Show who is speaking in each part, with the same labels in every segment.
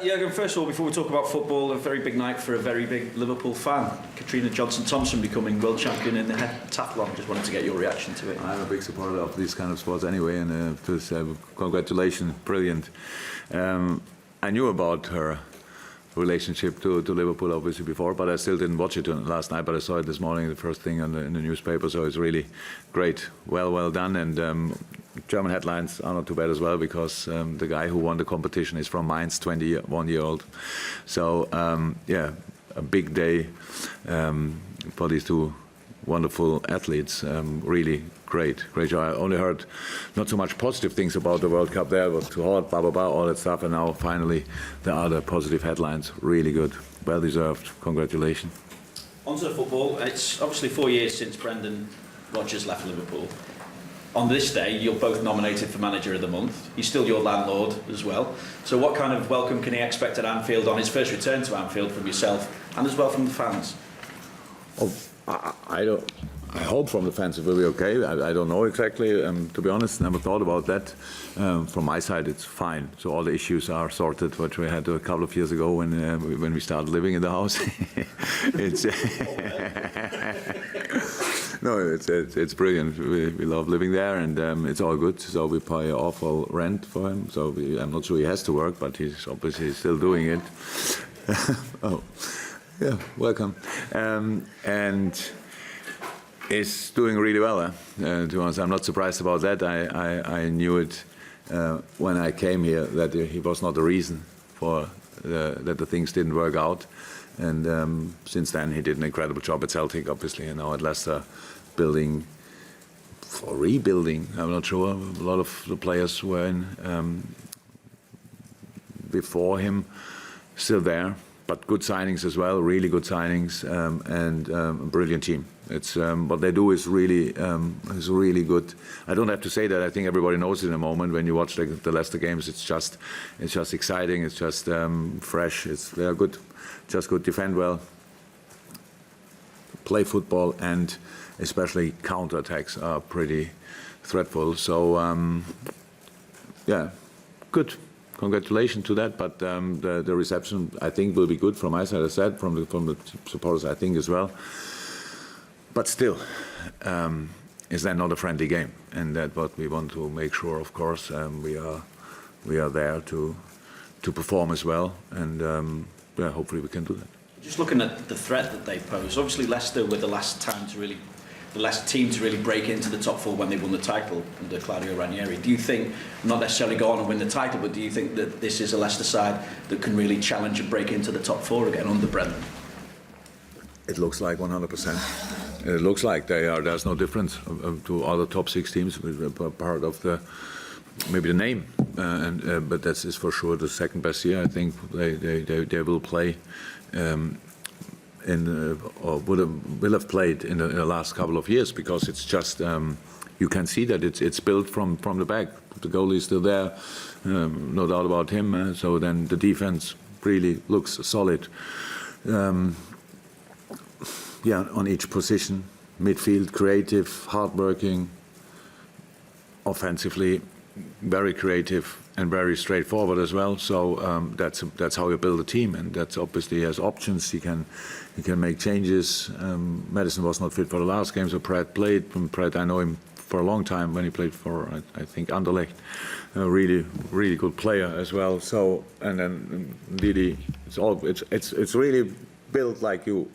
Speaker 1: Jürgen, first of all, before we talk about football, a very big night for a very big Liverpool fan. Katrina Johnson-Thompson becoming world champion in the heptathlon. Just wanted to get your reaction to it.
Speaker 2: I'm a big supporter of these kind of sports anyway, and congratulations, brilliant. I knew about her relationship to Liverpool obviously before, but I still didn't watch it last night, but I saw it this morning, the first thing in the newspaper, so it's really great. Well done, and German headlines are not too bad as well, because the guy who won the competition is from Mainz, 21-year-old. So yeah, a big day for these two wonderful athletes. Really great job. I only heard not so much positive things about the World Cup there. It was too hot, blah, blah, blah, all that stuff. And now finally there are the positive headlines. Really good. Well deserved. Congratulations.
Speaker 1: On to the football. It's obviously 4 years since Brendan Rodgers left Liverpool. On this day, you're both nominated for Manager of the Month. He's still your landlord as well. So what kind of welcome can he expect at Anfield on his first return to Anfield from yourself and as well from the fans?
Speaker 2: Oh, I hope from the fans it will be okay. I don't know exactly. To be honest, never thought about that. From my side, it's fine. So all the issues are sorted, which we had a couple of years ago when we started living in the house. It's no, it's brilliant. We love living there, and it's all good. So we pay awful rent for him. So I'm not sure he has to work, but he's obviously still doing it. Oh. Yeah, welcome. And is doing really well. To be honest, I'm not surprised about that. I knew it when I came here that he was not the reason for that the things didn't work out. And since then, he did an incredible job at Celtic, obviously, and now at Leicester, building or rebuilding. I'm not sure. A lot of the players were in before him, still there. But good signings as well, really good signings, and a brilliant team. It's what they do is really good. I don't have to say that. I think everybody knows it in a moment when you watch the Leicester games. It's just exciting. It's just fresh. They're good, just good. Defend well, play football, and especially counter-attacks are pretty threatful. So yeah, good. Congratulations to that, but the reception I think will be good from my side. I said from the supporters I think as well. But still, is that not a friendly game? And that's what we want to make sure. Of course, we are there to perform as well, and yeah, hopefully we can do that.
Speaker 1: Just looking at the threat that they pose, obviously Leicester were the last team to really break into the top four when they won the title under Claudio Ranieri. Do you think, not necessarily go on and win the title, but do you think that this is a Leicester side that can really challenge and break into the top four again under Brendan?
Speaker 2: It looks like 100%. It looks like they are. There's no difference to other top six teams, part of maybe the name, but that is for sure the second best year. I think they will play. Or will have played in the last couple of years, because it's just you can see that it's built from the back. The goalie is still there, no doubt about him. So then the defense really looks solid. Yeah, on each position, midfield, creative, hardworking, offensively, very creative and very straightforward as well. So that's how you build a team, and that's obviously he has options. He can make changes. Madison was not fit for the last game, so Pratt played. From Pratt, I know him for a long time when he played for I think Anderlecht. A really good player as well. So and then Didi, it's really built like you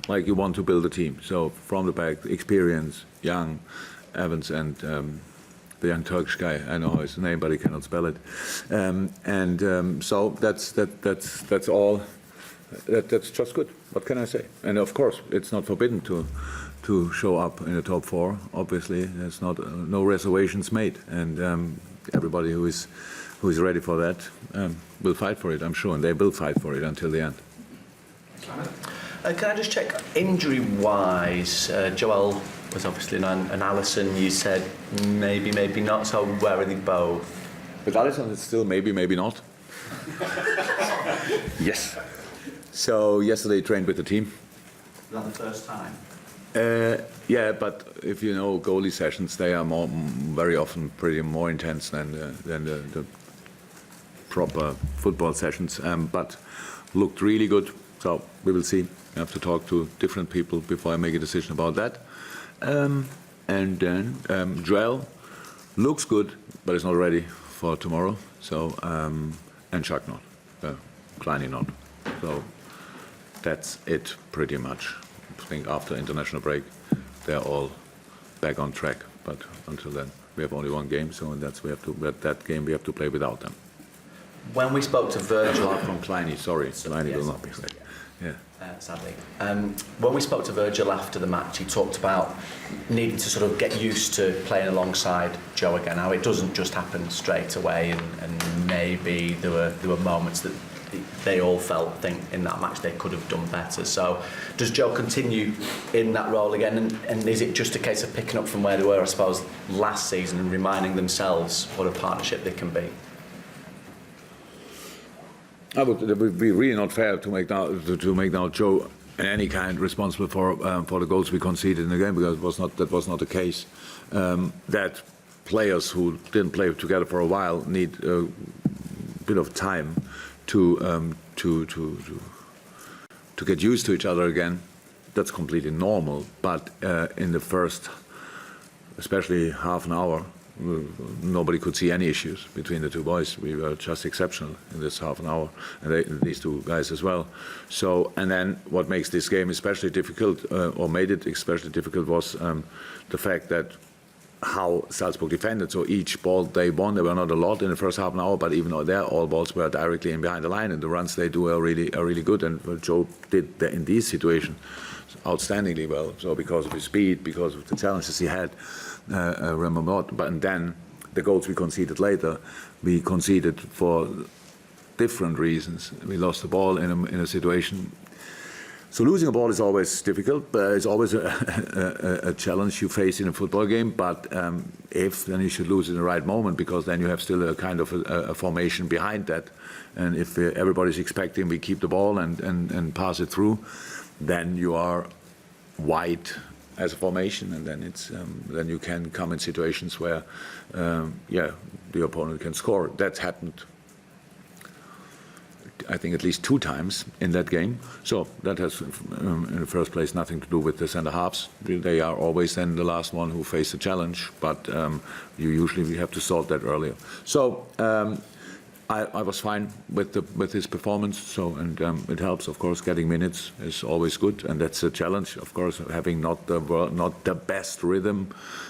Speaker 2: want to build a team. So from the back, experience, young, Evans and. The young Turkish guy, I know his name, but he cannot spell it, so that's all. That's just good. What can I say? And of course, it's not forbidden to show up in the top four. Obviously, there's no reservations made, and everybody who is ready for that will fight for it. I'm sure, and they will fight for it until the end.
Speaker 3: Can I just check, injury-wise, Joel was obviously and Alisson, you said maybe not, so where are they both?
Speaker 2: With Alisson, it's still maybe not. Yes. So yesterday he trained with the team.
Speaker 3: Is that the first time?
Speaker 2: Yeah, but if you know goalie sessions, they are very often pretty more intense than the proper football sessions, but looked really good. So we will see. I have to talk to different people before I make a decision about that. And then Joel looks good, but it's not ready for tomorrow. So and Chuck not, Kleiny not. So that's it pretty much. I think after international break, they're all back on track. But until then, we have only one game, so that game we have to play without them.
Speaker 3: When we spoke to Virgil,
Speaker 2: Apart from Kleiny, sorry, Kleiny will not be ready. Yeah.
Speaker 3: Sadly. When we spoke to Virgil after the match, he talked about needing to sort of get used to playing alongside Joe again. Now, it doesn't just happen straight away, and maybe there were moments that they all felt, I think, in that match they could have done better. So does Joe continue in that role again, and is it just a case of picking up from where they were, I suppose, last season and reminding themselves what a partnership they can be?
Speaker 2: It would be really not fair to make now Joe in any kind responsible for the goals we conceded in the game, because that was not the case. That players who didn't play together for a while need a bit of time to get used to each other again. That's completely normal. But in the first, especially half an hour, nobody could see any issues between the two boys. We were just exceptional in this half an hour, and these two guys as well. So, and then what makes this game especially difficult, or made it especially difficult, was the fact that how Salzburg defended. So each ball they won, there were not a lot in the first half an hour, but even though their all balls were directly in behind the line, and the runs they do are really good. And Joe did in these situations outstandingly well. So because of his speed, because of the challenges he had. But then the goals we conceded later, we conceded for different reasons. We lost the ball in a situation. So losing a ball is always difficult, but it's always a challenge you face in a football game. But then you should lose in the right moment, because then you have still a kind of a formation behind that. And if everybody's expecting we keep the ball and pass it through, then you are wide as a formation, and then then you can come in situations where the opponent can score. That happened, I think, at least 2 times in that game. So that has in the first place nothing to do with the centre halves. They are always then the last one who face the challenge, but we have to solve that earlier. So I was fine with his performance. So it helps, of course. Getting minutes is always good, and that's a challenge, of course. Having not the best rhythm,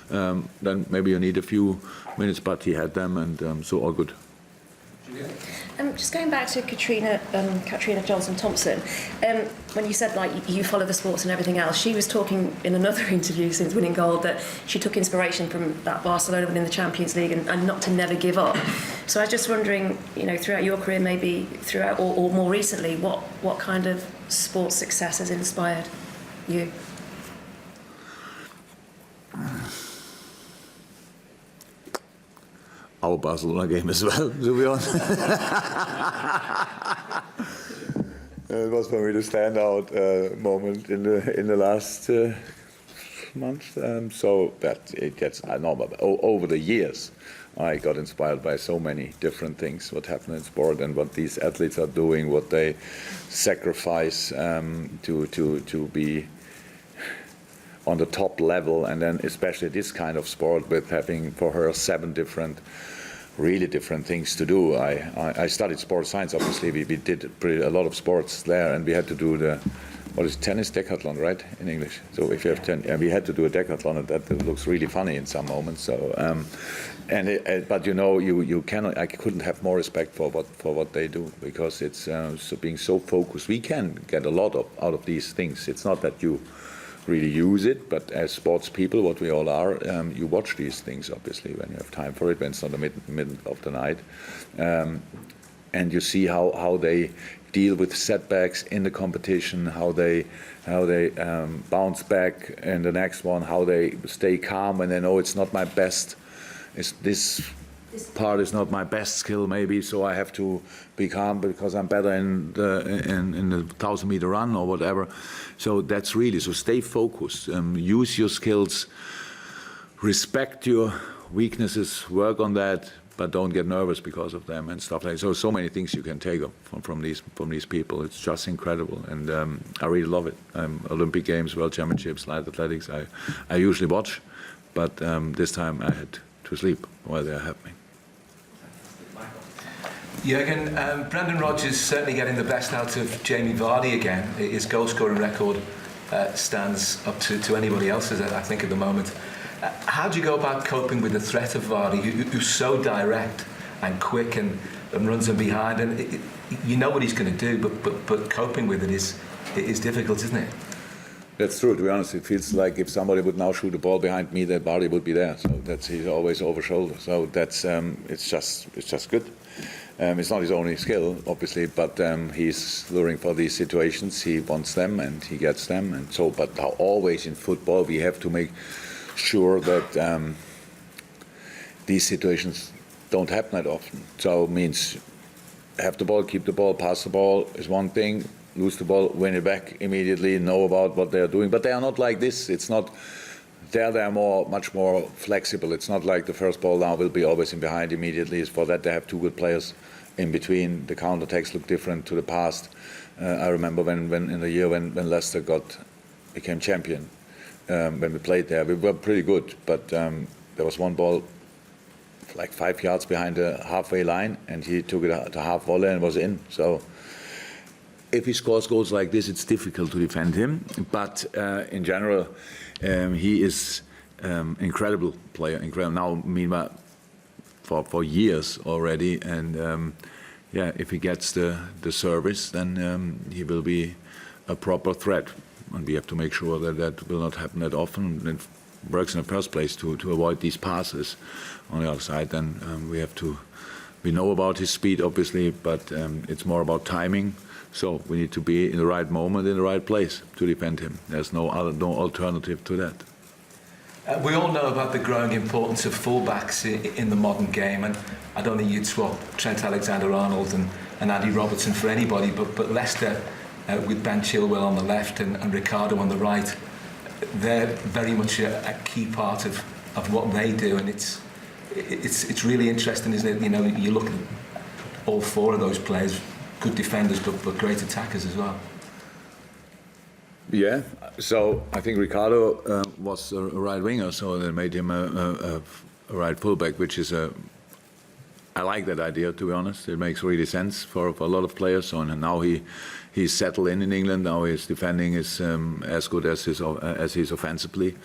Speaker 2: then maybe you need a few minutes, but he had them, and so all good.
Speaker 4: Just going back to Katrina Johnson-Thompson, when you said like you follow the sports and everything else, she was talking in another interview since winning gold that she took inspiration from that Barcelona winning the Champions League and not to never give up. So I was just wondering, throughout your career, maybe throughout or more recently, what kind of sports success has inspired you?
Speaker 2: Our Barcelona game as well, to be honest. It was for me the standout moment in the last month. So that it gets normal. Over the years, I got inspired by so many different things. What happened in sport and what these athletes are doing, what they sacrifice to be on the top level, and then especially this kind of sport with having for her 7 really different things to do. I studied sports science, obviously. We did a lot of sports there, and we had to do tennis decathlon, right, in English? So if you have 10, we had to do a decathlon, and that looks really funny in some moments. So, but you cannot. I couldn't have more respect for what they do, because it's so being so focused. We can get a lot out of these things. It's not that you really use it, but as sports people, what we all are, you watch these things, obviously, when you have time for it, when it's not the middle of the night, and you see how they deal with setbacks in the competition, how they bounce back in the next one, how they stay calm when they know it's not my best. This part is not my best skill, maybe, so I have to be calm because I'm better in the 1,000-meter run or whatever. So that's really, so stay focused, use your skills, respect your weaknesses, work on that, but don't get nervous because of them and stuff like that. So many things you can take from these people. It's just incredible, and I really love it. Olympic Games, World Championships, light athletics, I usually watch, but this time I had to sleep while they're happening.
Speaker 5: Jürgen, Brendan Rodgers certainly getting the best out of Jamie Vardy again. His goal-scoring record stands up to anybody else's, I think, at the moment. How do you go about coping with the threat of Vardy, who's so direct and quick and runs in behind, and you know what he's going to do, but coping with it is difficult, isn't it?
Speaker 2: That's true. To be honest, it feels like if somebody would now shoot a ball behind me, that Vardy would be there. So he's always over shoulder. So that's it's just good. It's not his only skill, obviously, but he's luring for these situations. He wants them and he gets them, and so. But always in football, we have to make sure that these situations don't happen that often. So it means have the ball, keep the ball, pass the ball is one thing. Lose the ball, win it back immediately. Know about what they are doing, but they are not like this. It's not. They're much more flexible. It's not like the first ball now will be always in behind immediately. It's for that they have two good players in between. The counterattacks look different to the past. I remember when in the year when Leicester became champion, when we played there, we were pretty good. But there was one ball like 5 yards behind the halfway line, and he took it to half volley and was in. So if he scores goals like this, it's difficult to defend him. But in general, he is incredible player. Incredible. Now, meanwhile, for years already, and if he gets the service, then he will be a proper threat. And we have to make sure that will not happen that often. It works in the first place to avoid these passes on the other side. Then we know about his speed, obviously, but it's more about timing. So we need to be in the right moment, in the right place to defend him. There's no alternative to that.
Speaker 5: We all know about the growing importance of fullbacks in the modern game, and I don't think you'd swap Trent Alexander-Arnold and Andy Robertson for anybody, but Leicester, with Ben Chilwell on the left and Ricardo on the right, they're very much a key part of what they do, and it's really interesting, isn't it? You know, you look at all four of those players, good defenders, but great attackers as well.
Speaker 2: Yeah, so I think Ricardo was a right winger, so they made him a right fullback, which is I like that idea, to be honest. It makes really sense for a lot of players. So now he's settled in England. Now his defending is as good as he's offensively,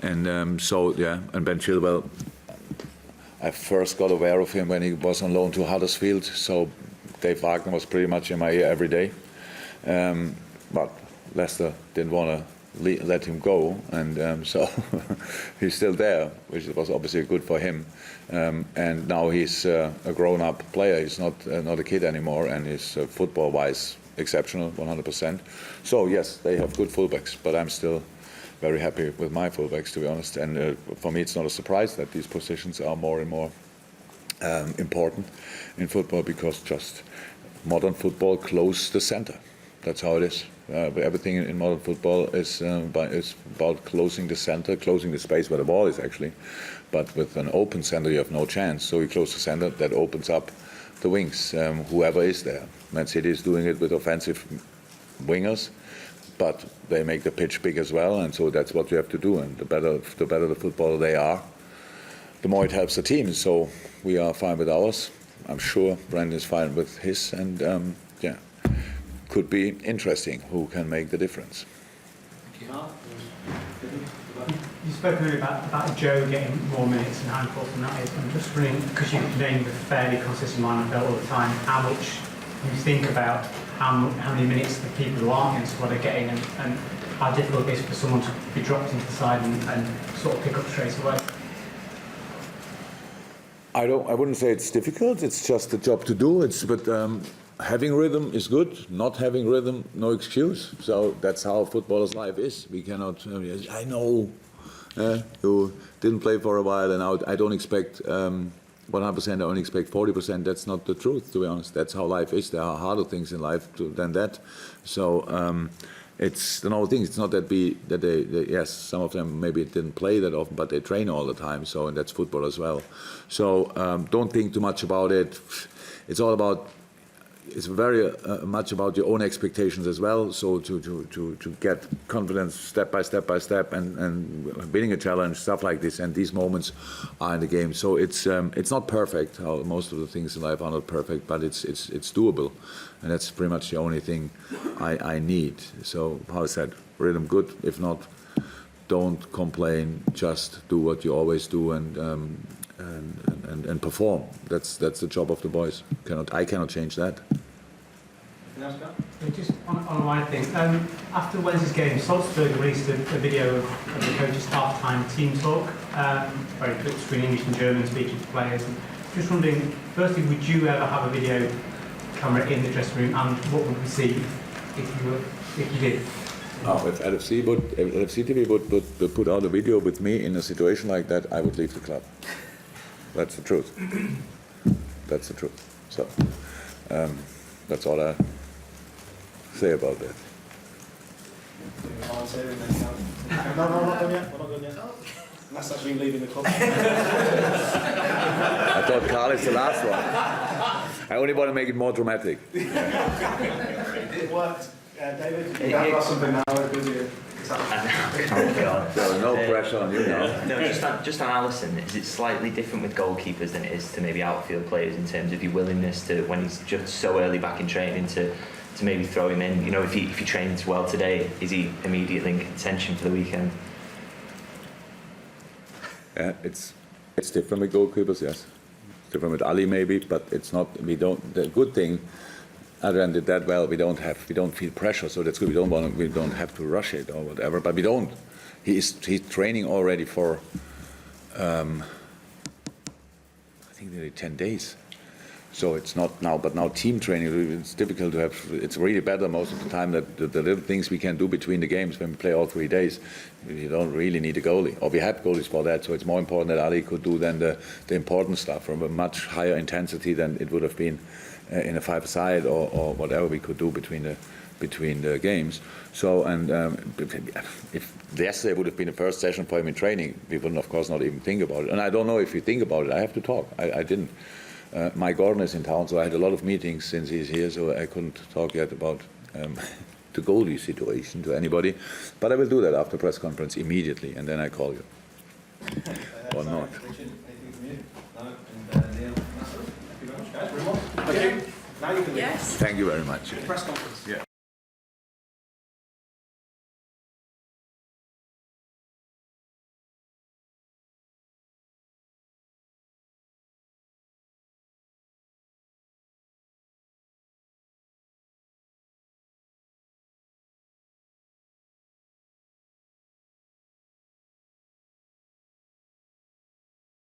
Speaker 2: and and Ben Chilwell. I first got aware of him when he was on loan to Huddersfield. So Dave Wagner was pretty much in my ear every day, but Leicester didn't want to let him go, and so he's still there, which was obviously good for him. And now he's a grown-up player. He's not a kid anymore, and he's football-wise exceptional, 100%. So yes, they have good fullbacks, but I'm still very happy with my fullbacks, to be honest. And for me, it's not a surprise that these positions are more and more important in football, because just modern football closes the center. That's how it is. Everything in modern football is about closing the center, closing the space where the ball is actually. But with an open center, you have no chance. So you close the center, that opens up the wings, whoever is there. Man City is doing it with offensive wingers, but they make the pitch big as well, and so that's what you have to do. And the better the footballer they are, the more it helps the team. So we are fine with ours. I'm sure Brendan is fine with his, and could be interesting who can make the difference.
Speaker 6: You spoke earlier about Joe getting more minutes and how important that is. I'm just wondering, because you've named a fairly consistent lineup all the time, how much you think about how many minutes the people who aren't in the squad are getting, and how difficult it is for someone to be dropped into the side and sort of pick up straight away.
Speaker 2: I wouldn't say it's difficult. It's just a job to do. Having rhythm is good. Not having rhythm, no excuse. So that's how a footballer's life is. We cannot. I know you didn't play for a while, and now I don't expect 100%. I only expect 40%. That's not the truth, to be honest. That's how life is. There are harder things in life than that. So it's the whole thing. It's not that they yes, some of them maybe didn't play that often, but they train all the time. So, and that's football as well. So don't think too much about it. It's all about. It's very much about your own expectations as well. So to get confidence step by step and winning a challenge, stuff like this, and these moments are in the game. So it's not perfect. Most of the things in life are not perfect, but it's doable, and that's pretty much the only thing I need. So how I said, rhythm good. If not, don't complain. Just do what you always do and perform. That's the job of the boys. I cannot change that.
Speaker 6: Just on my thing, after Wednesday's game, Salzburg released a video of the coach's half-time team talk, very quick between English and German speaking to players. And just wondering, firstly, would you ever have a video camera in the dressing room, and what would we see if you did?
Speaker 2: Oh, if LFC TV would put out a video with me in a situation like that, I would leave the club. That's the truth. That's the truth. So that's all I say about that.
Speaker 7: No, not done yet. We're not done yet. Unless that's been leaving the club.
Speaker 2: I thought Carl is the last one. I only want to make it more dramatic.
Speaker 7: It worked. David, you have got something now. We're busy.
Speaker 2: So no pressure on you now.
Speaker 8: No, just on Alisson, is it slightly different with goalkeepers than it is to maybe outfield players in terms of your willingness to, when he's just so early back in training, to maybe throw him in? You know, if he trains well today, is he immediately in contention for the weekend?
Speaker 2: Yeah, it's different with goalkeepers, yes. It's different with Ali maybe, but it's not. We don't. The good thing, Adrian did that well. We don't feel pressure, so that's good. We don't have to rush it or whatever. But we don't. He's training already for I think nearly 10 days. So it's not now, but now team training, it's difficult to have. It's really better most of the time that the little things we can do between the games when we play all 3 days, you don't really need a goalie. Or we have goalies for that, so it's more important that Ali could do than the important stuff from a much higher intensity than it would have been in a five-side or whatever we could do between the games. So, and if yesterday would have been the first session for him in training, we wouldn't, of course, not even think about it. And I don't know if you think about it. I have to talk. I didn't. Mike Gordon is in town, so I had a lot of meetings since he's here, so I couldn't talk yet about the goalie situation to anybody. But I will do that after press conference immediately, and then I call you. Or not.
Speaker 7: Richard, anything from you? No? And Neil? Thank you very much, guys. Very much. Thank you. Now you can leave.
Speaker 4: Yes.
Speaker 2: Thank you very much.
Speaker 7: Press conference.
Speaker 2: Yeah.